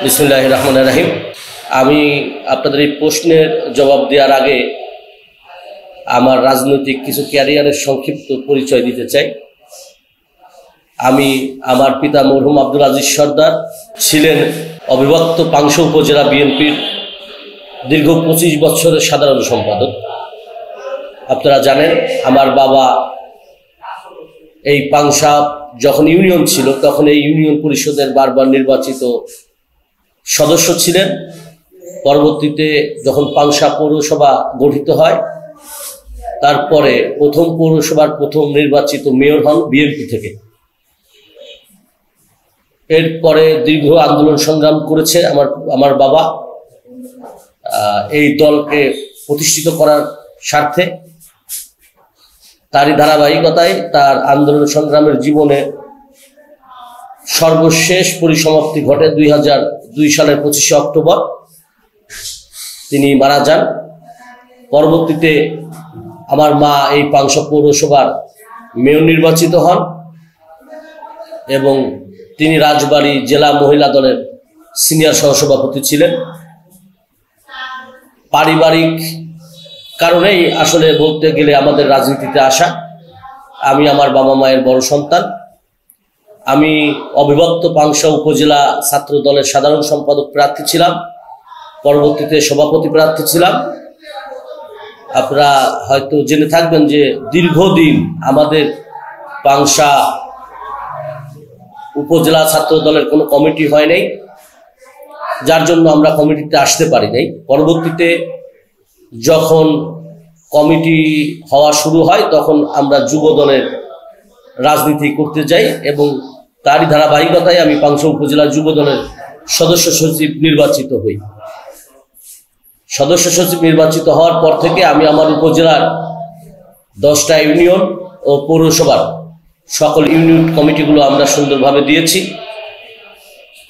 বিসমিল্লাহির রহমানির রহিম। আমি আপনাদের এই প্রশ্নের জবাব দেওয়ার আগে আমার রাজনৈতিক কিছু ক্যারিয়ারের সংক্ষিপ্ত পরিচয় দিতে চাই। আমার পিতা মরহুম আব্দুল আজিজ সর্দার ছিলেন অবিভক্ত পাংশা উপজেলা বিএনপির দীর্ঘ 25 বছরের সাধারণ সম্পাদক। আপনারা জানেন আমার বাবা এই পাংশা যখন ইউনিয়ন ছিল তখন এই ইউনিয়ন পরিষদের বারবার নির্বাচিত সদস্য ছিলেন। পরবর্তীতে যখন পাংশা পৌরসভা গঠিত হয় তারপরে প্রথম পৌরসভার প্রথম নির্বাচিত মেয়র হন বিএনপি থেকে। এরপরে দীর্ঘ আন্দোলন সংগ্রাম করেছে আমার বাবা এই দলকে প্রতিষ্ঠিত করার স্বার্থে। তারই ধারাবাহিকতায় তার আন্দোলন সংগ্রামের জীবনে সর্বশেষ পরিসমাপ্তি ঘটে 2002 সালের 25শে অক্টোবর তিনি মারা যান। পরবর্তীতে আমার মা এই পাংশা পৌরসভার মেয়র নির্বাচিত হন এবং তিনি রাজবাড়ী জেলা মহিলা দলের সিনিয়র সহসভাপতি ছিলেন। পারিবারিক কারণেই আসলে বলতে গেলে আমাদের রাজনীতিতে আসা। আমি আমার বাবা মায়ের বড় সন্তান। আমি অবিভক্ত পাংশা উপজেলা ছাত্র দলের সাধারণ সম্পাদক প্রার্থী ছিলাম, পরবর্তীতে সভাপতি প্রার্থী ছিলাম। আপনারা হয়তো জেনে থাকবেন যে দীর্ঘদিন আমাদের পাংশা উপজেলা ছাত্র দলের কোনো কমিটি হয় নাই, যার জন্য আমরা কমিটিতে আসতে পারি নাই। পরবর্তীতে যখন কমিটি হওয়া শুরু হয় তখন আমরা যুব দলের রাজনীতি করতে যাই এবং তারই ধারাবাহিকতায় আমি পাংশা উপজেলা যুব দলের সদস্য সচিব নির্বাচিত হই। সদস্য সচিব নির্বাচিত হওয়ার পর থেকে আমি আমার উপজেলার 10টা ইউনিয়ন ও পৌরসভার সকল ইউনিট কমিটিগুলো আমরা সুন্দরভাবে দিয়েছি।